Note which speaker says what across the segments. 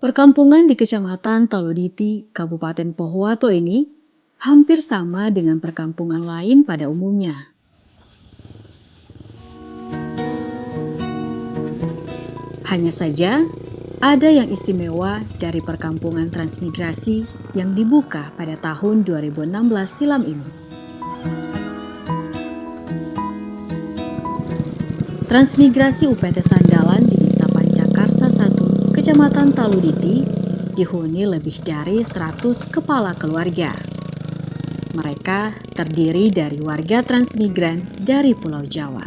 Speaker 1: Perkampungan di Kecamatan Taloditi, Kabupaten Pohuwato ini hampir sama dengan perkampungan lain pada umumnya. Hanya saja, ada yang istimewa dari perkampungan transmigrasi yang dibuka pada tahun 2016 silam ini. Transmigrasi UPT Sandalan di Desa Pancakarsa 1, Kecamatan Taloditi, dihuni lebih dari 100 kepala keluarga. Mereka terdiri dari warga transmigran dari Pulau Jawa.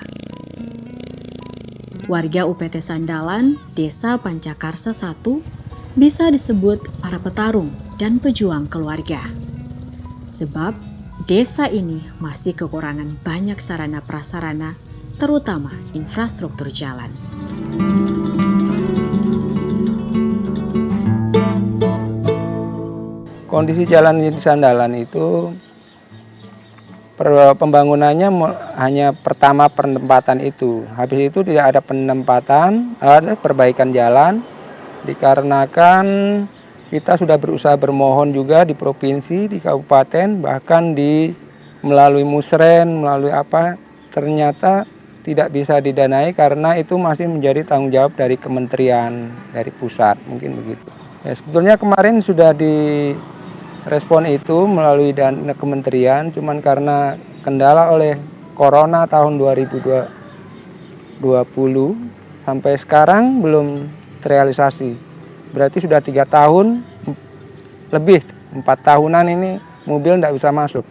Speaker 1: Warga UPT Sandalan, Desa Pancakarsa 1, bisa disebut para petarung dan pejuang keluarga. Sebab desa ini masih kekurangan banyak sarana prasarana, terutama infrastruktur jalan.
Speaker 2: Kondisi jalan di Sandalan itu pembangunannya hanya pertama penempatan itu. Habis itu tidak ada penempatan, ada perbaikan jalan. Dikarenakan kita sudah berusaha bermohon juga di provinsi, di kabupaten, bahkan melalui musren, melalui apa, ternyata tidak bisa didanai karena itu masih menjadi tanggung jawab dari kementerian, dari pusat, mungkin begitu. Ya, sebetulnya kemarin sudah direspon itu melalui dana kementerian, cuman karena kendala oleh corona tahun 2020 sampai sekarang belum terrealisasi. Berarti sudah 3 tahun lebih, 4 tahunan ini mobil tidak bisa masuk.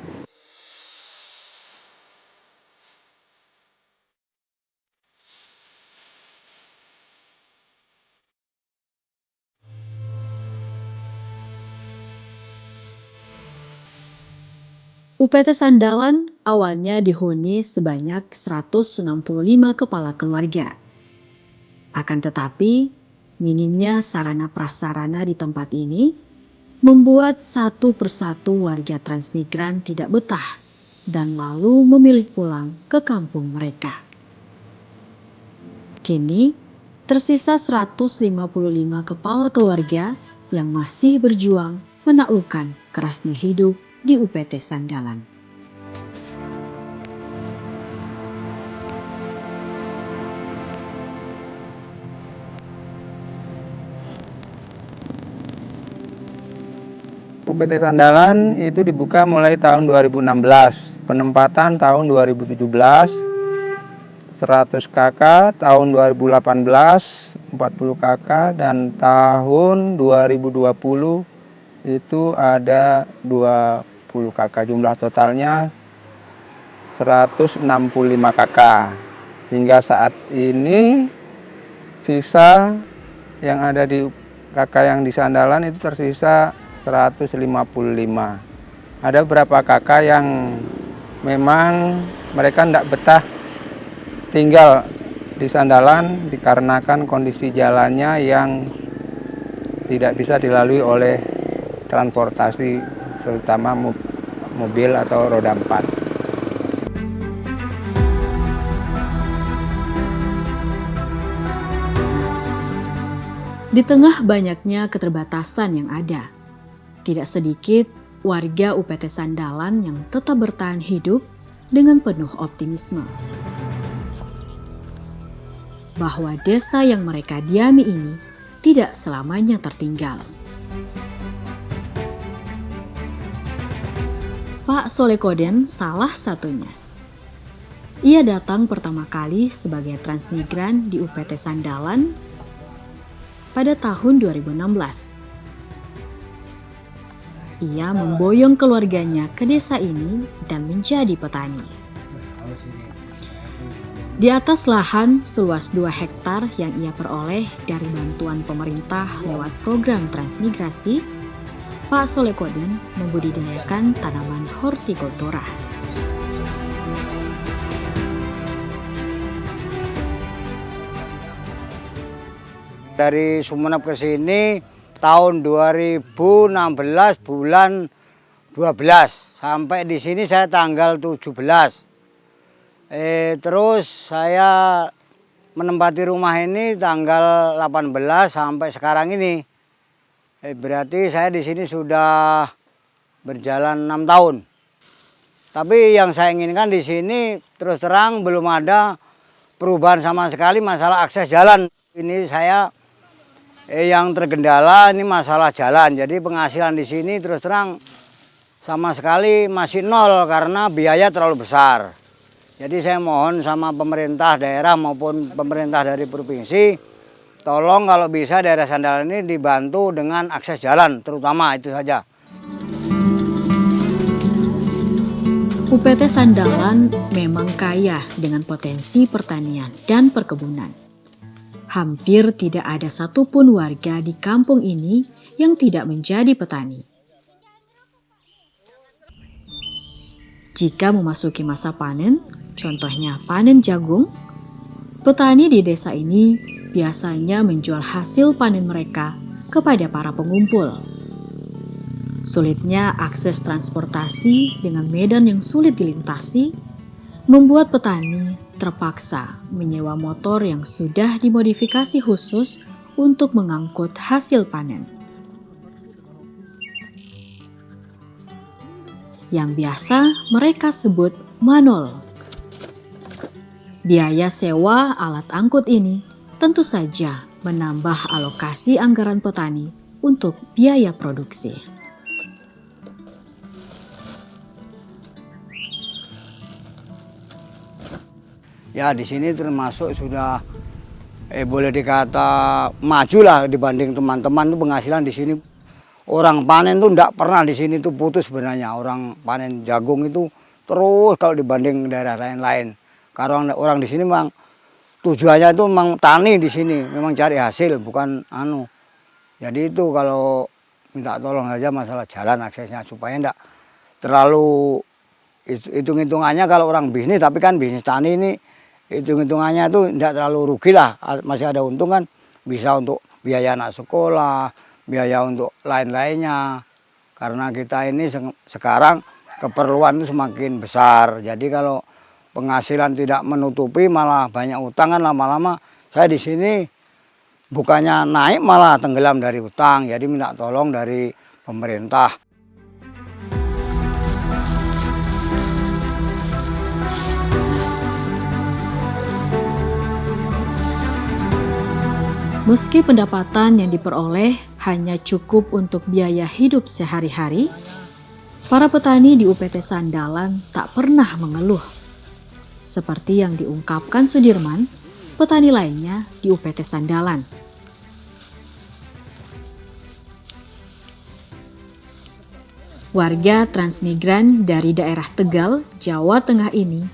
Speaker 1: UPT Sandalan awalnya dihuni sebanyak 165 kepala keluarga. Akan tetapi, minimnya sarana prasarana di tempat ini membuat satu persatu warga transmigran tidak betah dan lalu memilih pulang ke kampung mereka. Kini, tersisa 155 kepala keluarga yang masih berjuang menaklukkan kerasnya hidup di UPT Sandalan.
Speaker 2: UPT Sandalan itu dibuka mulai tahun 2016, penempatan tahun 2017, 100 KK, tahun 2018, 40 KK, dan tahun 2020 itu ada 20 KK. Jumlah totalnya 165 KK. Hingga saat ini sisa yang ada di KK yang di Sandalan itu tersisa 155. Ada beberapa kakak yang memang mereka tidak betah tinggal di Sandalan dikarenakan kondisi jalannya yang tidak bisa dilalui oleh transportasi, terutama mobil atau roda 4.
Speaker 1: Di tengah banyaknya keterbatasan yang ada, tidak sedikit warga UPT Sandalan yang tetap bertahan hidup dengan penuh optimisme bahwa desa yang mereka diami ini tidak selamanya tertinggal. Pak Solekoden salah satunya. Ia datang pertama kali sebagai transmigran di UPT Sandalan pada tahun 2016. Ia memboyong keluarganya ke desa ini dan menjadi petani. Di atas lahan seluas 2 hektar yang ia peroleh dari bantuan pemerintah lewat program transmigrasi, Pak Solekoden membudidayakan tanaman hortikultura.
Speaker 3: Dari Sumeneb ke sini tahun 2016 bulan 12 sampai di sini saya tanggal 17. Terus saya menempati rumah ini tanggal 18 sampai sekarang ini. Berarti saya di sini sudah berjalan 6 tahun. Tapi yang saya inginkan di sini terus terang belum ada perubahan sama sekali masalah akses jalan. Ini saya yang tergendala ini masalah jalan. Jadi penghasilan di sini terus terang sama sekali masih nol karena biaya terlalu besar. Jadi saya mohon sama pemerintah daerah maupun pemerintah dari provinsi, tolong kalau bisa daerah Sandalan ini dibantu dengan akses jalan terutama, itu saja.
Speaker 1: UPT Sandalan memang kaya dengan potensi pertanian dan perkebunan. Hampir tidak ada satupun warga di kampung ini yang tidak menjadi petani. Jika memasuki masa panen, contohnya panen jagung, petani di desa ini biasanya menjual hasil panen mereka kepada para pengumpul. Sulitnya akses transportasi dengan medan yang sulit dilintasi membuat petani terpaksa menyewa motor yang sudah dimodifikasi khusus untuk mengangkut hasil panen. Yang biasa mereka sebut manol. Biaya sewa alat angkut ini tentu saja menambah alokasi anggaran petani untuk biaya produksi.
Speaker 3: Ya di sini termasuk sudah boleh dikata maju lah dibanding teman-teman tuh penghasilan di sini. Orang panen tuh enggak pernah di sini tuh putus sebenarnya. Orang panen jagung itu terus kalau dibanding daerah lain-lain. Karena orang di sini memang tujuannya itu memang tani di sini, memang cari hasil bukan anu. Jadi itu kalau minta tolong saja masalah jalan aksesnya supaya enggak terlalu hitung-hitungannya kalau orang bisnis, tapi kan bisnis tani ini hitung-hitungannya itu tidak terlalu rugi lah, masih ada untung kan, bisa untuk biaya anak sekolah, biaya untuk lain-lainnya. Karena kita ini sekarang keperluan itu semakin besar, jadi kalau penghasilan tidak menutupi malah banyak utang kan lama-lama. Saya di sini bukannya naik malah tenggelam dari utang, jadi minta tolong dari pemerintah.
Speaker 1: Meski pendapatan yang diperoleh hanya cukup untuk biaya hidup sehari-hari, para petani di UPT Sandalan tak pernah mengeluh. Seperti yang diungkapkan Sudirman, petani lainnya di UPT Sandalan. Warga transmigran dari daerah Tegal, Jawa Tengah ini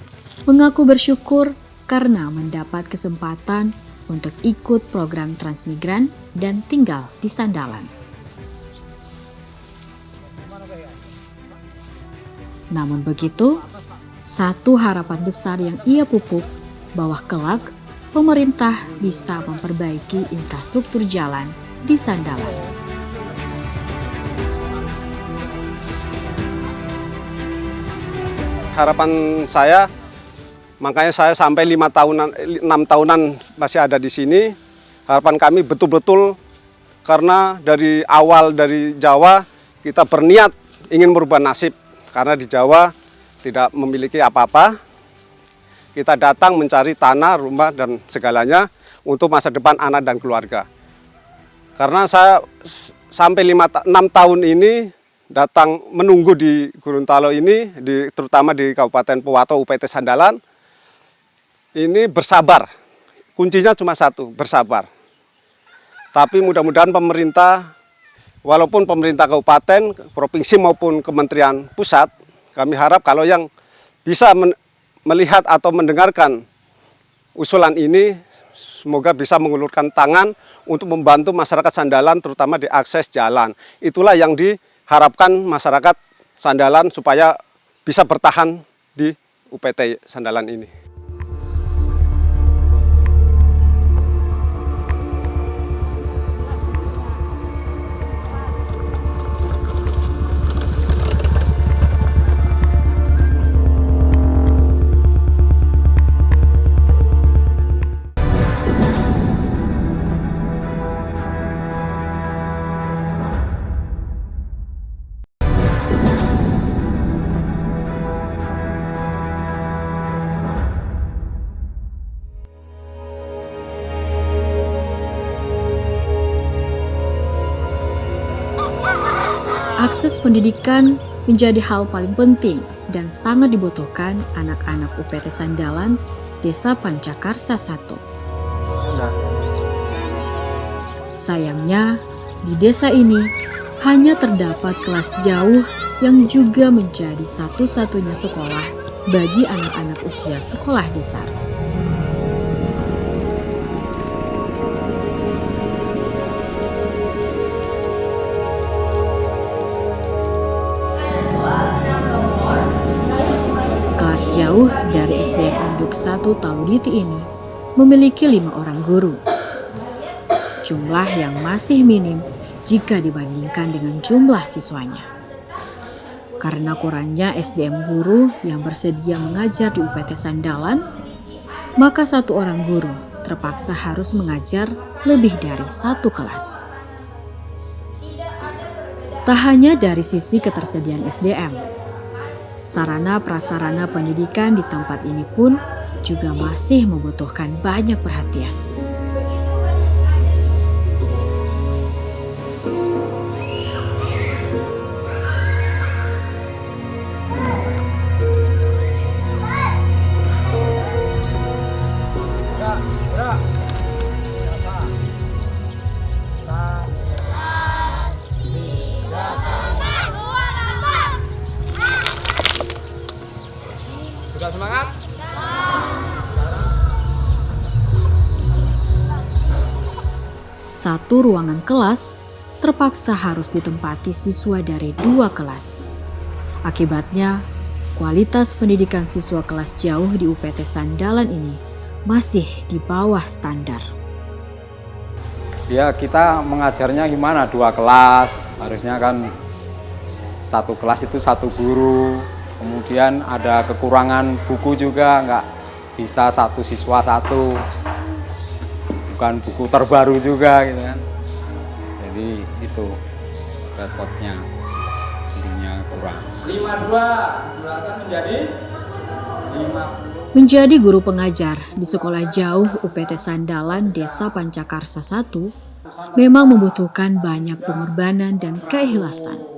Speaker 1: mengaku bersyukur karena mendapat kesempatan untuk ikut program transmigran dan tinggal di Sandalan. Namun begitu, satu harapan besar yang ia pupuk bahwa kelak pemerintah bisa memperbaiki infrastruktur jalan di Sandalan.
Speaker 4: Harapan saya, makanya saya sampai 6 tahunan masih ada di sini. Harapan kami betul-betul karena dari awal dari Jawa kita berniat ingin merubah nasib. Karena di Jawa tidak memiliki apa-apa. Kita datang mencari tanah, rumah dan segalanya untuk masa depan anak dan keluarga. Karena saya sampai 6 tahun ini datang menunggu di Gorontalo ini, terutama di Kabupaten Powato UPT Sandalan. Ini bersabar, kuncinya cuma satu, bersabar. Tapi mudah-mudahan pemerintah, walaupun pemerintah kabupaten, provinsi maupun kementerian pusat, kami harap kalau yang bisa melihat atau mendengarkan usulan ini, semoga bisa mengulurkan tangan untuk membantu masyarakat Sandalan, terutama di akses jalan. Itulah yang diharapkan masyarakat Sandalan supaya bisa bertahan di UPT Sandalan ini.
Speaker 1: Akses pendidikan menjadi hal paling penting dan sangat dibutuhkan anak-anak UPT Sandalan, Desa Pancakarsa 1. Sayangnya, di desa ini hanya terdapat kelas jauh yang juga menjadi satu-satunya sekolah bagi anak-anak usia sekolah dasar. Kelas jauh dari SDN Induk 1 Taluditi ini memiliki 5 orang guru. Jumlah yang masih minim jika dibandingkan dengan jumlah siswanya. Karena kurangnya SDM guru yang bersedia mengajar di UPT Sandalan, maka 1 orang guru terpaksa harus mengajar lebih dari 1 kelas. Tak hanya dari sisi ketersediaan SDM, sarana prasarana pendidikan di tempat ini pun juga masih membutuhkan banyak perhatian.
Speaker 2: Sudah semangat?
Speaker 1: Satu ruangan kelas terpaksa harus ditempati siswa dari 2 kelas. Akibatnya, kualitas pendidikan siswa kelas jauh di UPT Sandalan ini masih di bawah standar.
Speaker 5: Ya kita mengajarnya gimana, 2 kelas, harusnya kan 1 kelas itu 1 guru. Kemudian ada kekurangan buku juga, nggak bisa 1 siswa 1. Bukan buku terbaru juga gitu kan. Jadi itu repotnya, jadinya kurang.
Speaker 2: 52 bulatkan menjadi 50.
Speaker 1: Menjadi guru pengajar di sekolah jauh UPT Sandalan Desa Pancakarsa 1 memang membutuhkan banyak pengorbanan dan keikhlasan.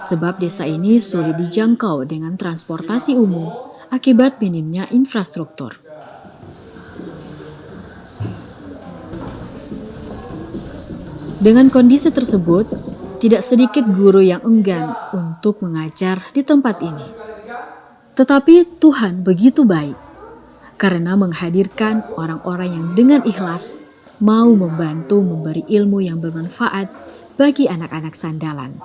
Speaker 1: Sebab desa ini sulit dijangkau dengan transportasi umum akibat minimnya infrastruktur. Dengan kondisi tersebut, tidak sedikit guru yang enggan untuk mengajar di tempat ini. Tetapi Tuhan begitu baik, karena menghadirkan orang-orang yang dengan ikhlas mau membantu memberi ilmu yang bermanfaat bagi anak-anak Sandalan.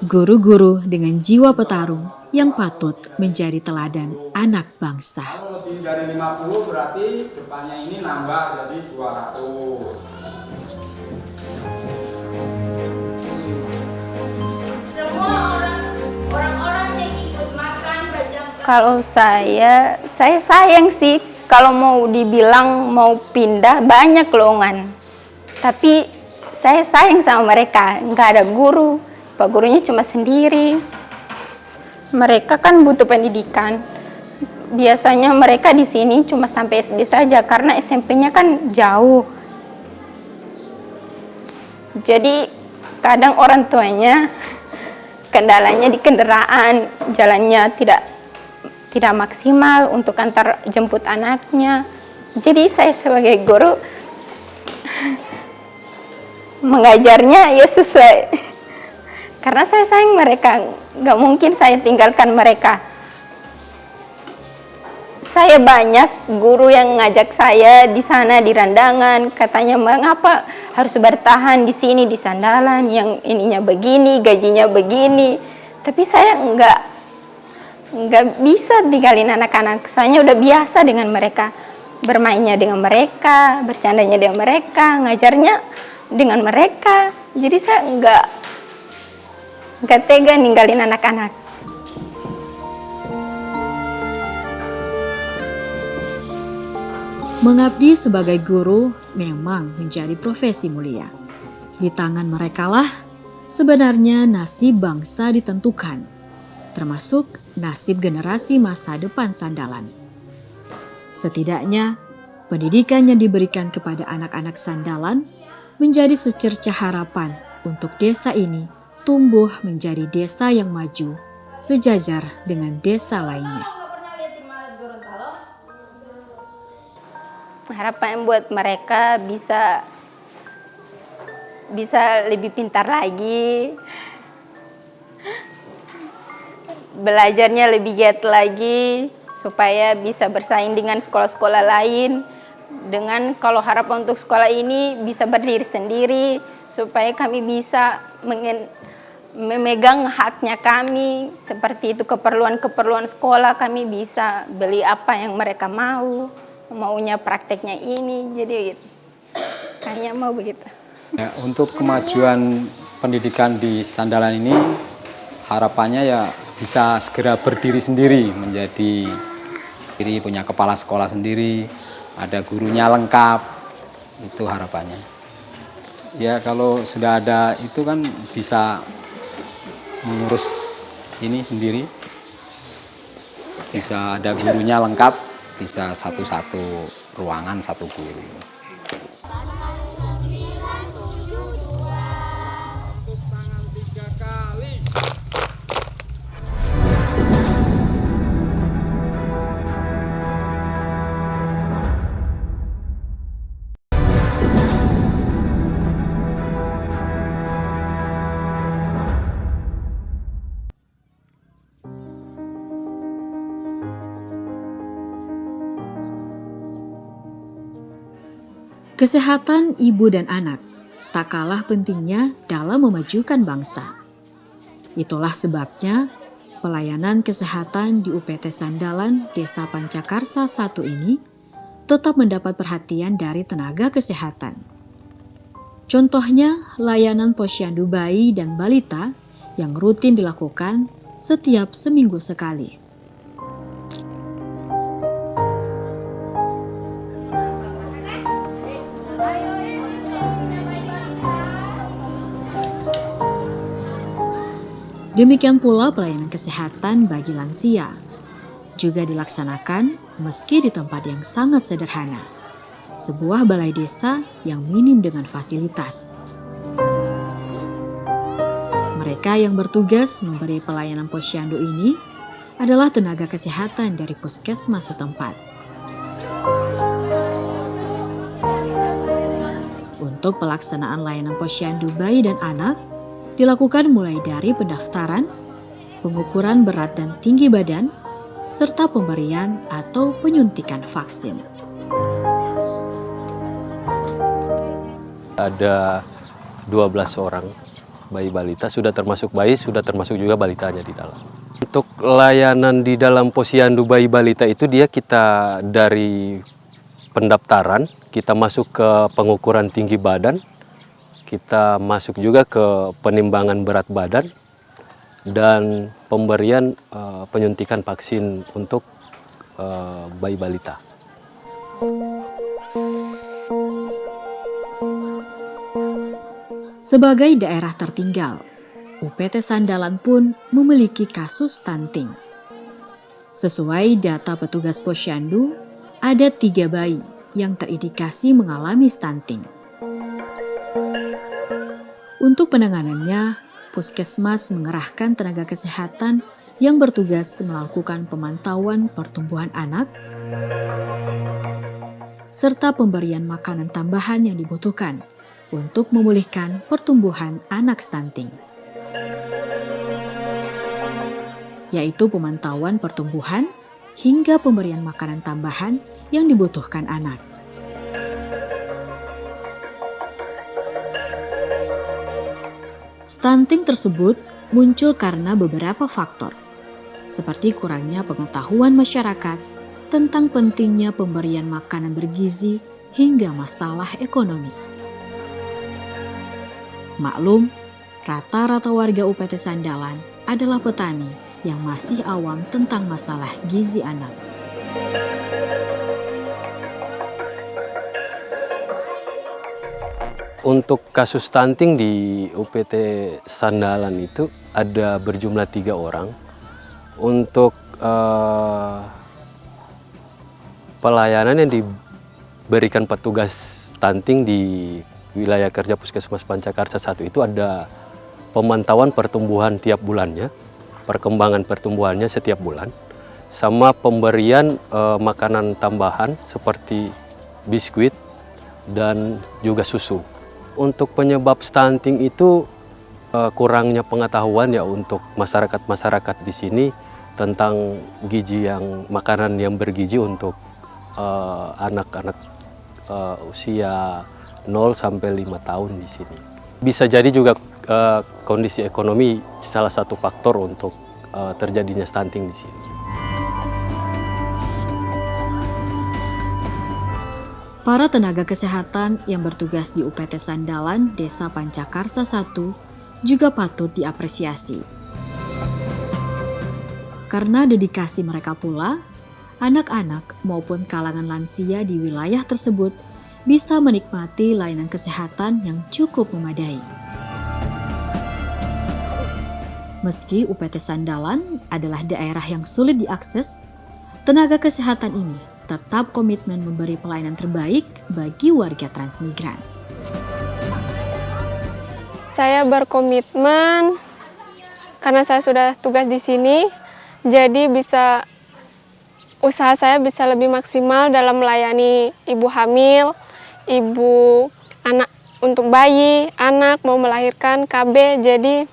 Speaker 1: Guru-guru dengan jiwa petarung yang patut menjadi teladan anak bangsa.
Speaker 2: Kalau lebih dari 50 berarti depannya ini nambah jadi 200.
Speaker 6: Semua orang-orang yang ikut makan bajang. Kalau saya sayang sih kalau mau dibilang mau pindah banyak lowongan. Tapi saya sayang sama mereka, nggak ada guru, Pak gurunya cuma sendiri. Mereka kan butuh pendidikan. Biasanya mereka di sini cuma sampai SD saja karena SMP-nya kan jauh. Jadi kadang orang tuanya kendalanya di kendaraan, jalannya tidak maksimal untuk antar jemput anaknya. Jadi saya sebagai guru mengajarnya ya sesuai, karena saya sayang mereka, nggak mungkin saya tinggalkan mereka. Saya banyak guru yang ngajak saya di sana di Randangan, katanya mengapa harus bertahan di sini di Sandalan yang ininya begini, gajinya begini. Tapi saya nggak bisa tinggalin anak-anak, soalnya udah biasa dengan mereka, bermainnya dengan mereka, bercandanya dengan mereka, ngajarnya dengan mereka. Jadi saya nggak tega ninggalin anak-anak.
Speaker 1: Mengabdi sebagai guru memang menjadi profesi mulia. Di tangan merekalah sebenarnya nasib bangsa ditentukan, termasuk nasib generasi masa depan Sandalan. Setidaknya pendidikan yang diberikan kepada anak-anak Sandalan menjadi secercah harapan untuk desa ini tumbuh menjadi desa yang maju, sejajar dengan desa lainnya.
Speaker 6: Harapan buat mereka bisa lebih pintar lagi, belajarnya lebih giat lagi, supaya bisa bersaing dengan sekolah-sekolah lain. Dengan kalau harapan untuk sekolah ini bisa berdiri sendiri, supaya kami bisa memegang haknya kami, seperti itu keperluan-keperluan sekolah, kami bisa beli apa yang mereka maunya prakteknya ini, jadi kayaknya mau begitu.
Speaker 5: Ya, untuk kemajuan pendidikan di Sandalan ini harapannya ya bisa segera berdiri sendiri, menjadi punya kepala sekolah sendiri, ada gurunya lengkap, itu harapannya. Ya kalau sudah ada itu kan bisa mengurus ini sendiri, bisa ada gurunya lengkap, bisa satu-satu ruangan satu guru.
Speaker 1: Kesehatan ibu dan anak tak kalah pentingnya dalam memajukan bangsa. Itulah sebabnya pelayanan kesehatan di UPT Sandalan Desa Pancakarsa 1 ini tetap mendapat perhatian dari tenaga kesehatan. Contohnya layanan posyandu bayi dan balita yang rutin dilakukan setiap seminggu sekali. Demikian pula pelayanan kesehatan bagi lansia juga dilaksanakan meski di tempat yang sangat sederhana, sebuah balai desa yang minim dengan fasilitas. Mereka yang bertugas memberi pelayanan posyandu ini adalah tenaga kesehatan dari puskesmas setempat. Untuk pelaksanaan layanan posyandu bayi dan anak dilakukan mulai dari pendaftaran, pengukuran berat dan tinggi badan, serta pemberian atau penyuntikan vaksin.
Speaker 7: Ada 12 orang bayi balita, sudah termasuk bayi, sudah termasuk juga balitanya di dalam. Untuk layanan di dalam posyandu bayi balita itu kita dari pendaftaran, kita masuk ke pengukuran tinggi badan, kita masuk juga ke penimbangan berat badan dan pemberian penyuntikan vaksin untuk bayi balita.
Speaker 1: Sebagai daerah tertinggal, UPT Sandalan pun memiliki kasus stunting. Sesuai data petugas posyandu, ada 3 bayi yang terindikasi mengalami stunting. Untuk penanganannya, puskesmas mengerahkan tenaga kesehatan yang bertugas melakukan pemantauan pertumbuhan anak, serta pemberian makanan tambahan yang dibutuhkan untuk memulihkan pertumbuhan anak stunting, yaitu pemantauan pertumbuhan hingga pemberian makanan tambahan yang dibutuhkan anak. Stunting tersebut muncul karena beberapa faktor, seperti kurangnya pengetahuan masyarakat tentang pentingnya pemberian makanan bergizi hingga masalah ekonomi. Maklum, rata-rata warga UPT Sandalan adalah petani yang masih awam tentang masalah gizi anak.
Speaker 7: Untuk kasus stunting di UPT Sandalan itu ada berjumlah 3 orang. Untuk pelayanan yang diberikan petugas stunting di wilayah kerja Puskesmas Pancakarsa 1 itu ada pemantauan pertumbuhan tiap bulannya, perkembangan pertumbuhannya setiap bulan, sama pemberian makanan tambahan seperti biskuit dan juga susu. Untuk penyebab stunting itu kurangnya pengetahuan ya untuk masyarakat di sini tentang makanan yang bergizi untuk anak-anak usia 0 sampai 5 tahun di sini. Bisa jadi juga kondisi ekonomi salah satu faktor untuk terjadinya stunting di sini.
Speaker 1: Para tenaga kesehatan yang bertugas di UPT Sandalan, Desa Pancakarsa 1 juga patut diapresiasi. Karena dedikasi mereka pula, anak-anak maupun kalangan lansia di wilayah tersebut bisa menikmati layanan kesehatan yang cukup memadai. Meski UPT Sandalan adalah daerah yang sulit diakses, tenaga kesehatan ini tetap komitmen memberi pelayanan terbaik bagi warga transmigran.
Speaker 8: Saya berkomitmen karena saya sudah tugas di sini, jadi usaha saya bisa lebih maksimal dalam melayani ibu hamil, ibu anak untuk bayi, anak mau melahirkan, KB. Jadi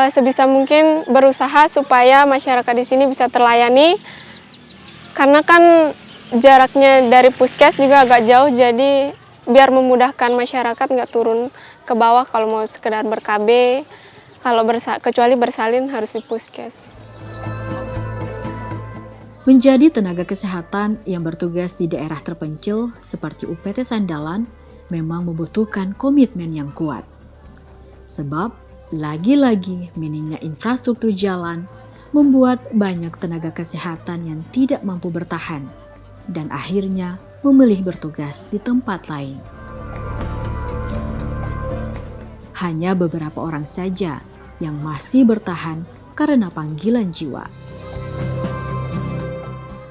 Speaker 8: sebisa mungkin berusaha supaya masyarakat di sini bisa terlayani. Karena kan jaraknya dari puskes juga agak jauh, jadi biar memudahkan masyarakat nggak turun ke bawah kalau mau sekedar ber-KB, kecuali bersalin harus di puskes.
Speaker 1: Menjadi tenaga kesehatan yang bertugas di daerah terpencil seperti UPT Sandalan memang membutuhkan komitmen yang kuat. Sebab lagi-lagi minimnya infrastruktur jalan membuat banyak tenaga kesehatan yang tidak mampu bertahan dan akhirnya memilih bertugas di tempat lain. Hanya beberapa orang saja yang masih bertahan karena panggilan jiwa.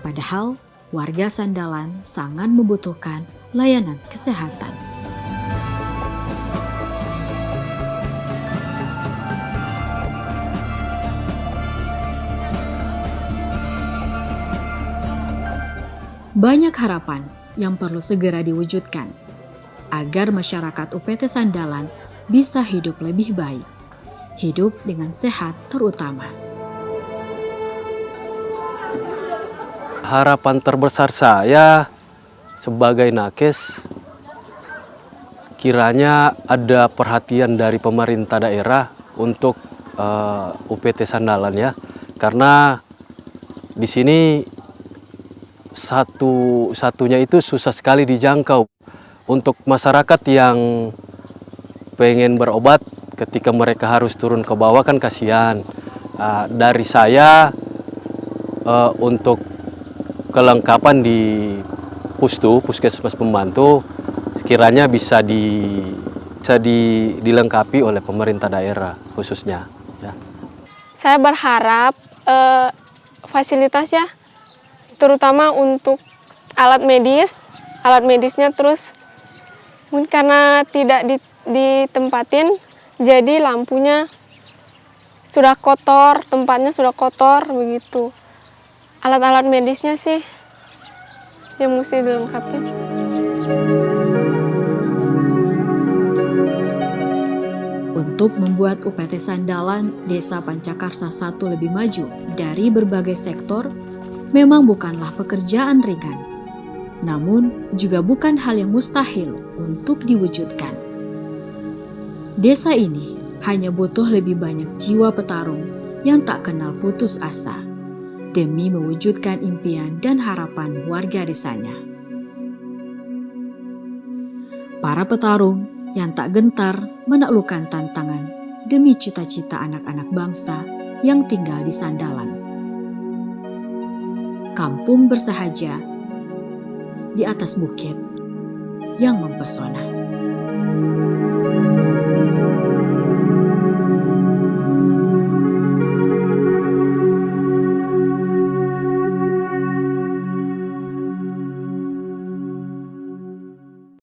Speaker 1: Padahal warga Sandalan sangat membutuhkan layanan kesehatan. Banyak harapan yang perlu segera diwujudkan agar masyarakat UPT Sandalan bisa hidup lebih baik, hidup dengan sehat terutama.
Speaker 7: Harapan terbesar saya sebagai nakes, kiranya ada perhatian dari pemerintah daerah untuk UPT Sandalan ya, karena di sini satunya itu susah sekali dijangkau. Untuk masyarakat yang pengen berobat ketika mereka harus turun ke bawah kan kasihan. Dari saya untuk kelengkapan di puskesmas pembantu sekiranya bisa dilengkapi oleh pemerintah daerah khususnya. Ya.
Speaker 8: Saya berharap fasilitasnya terutama untuk alat medisnya terus mungkin karena tidak ditempatin jadi lampunya sudah kotor, tempatnya sudah kotor begitu. Alat-alat medisnya sih yang mesti dilengkapi.
Speaker 1: Untuk membuat UPT Sandalan Desa Pancakarsa 1 lebih maju dari berbagai sektor memang bukanlah pekerjaan ringan, namun juga bukan hal yang mustahil untuk diwujudkan. Desa ini hanya butuh lebih banyak jiwa petarung yang tak kenal putus asa demi mewujudkan impian dan harapan warga desanya. Para petarung yang tak gentar menaklukkan tantangan demi cita-cita anak-anak bangsa yang tinggal di Sandalan. Kampung bersahaja di atas bukit yang mempesona.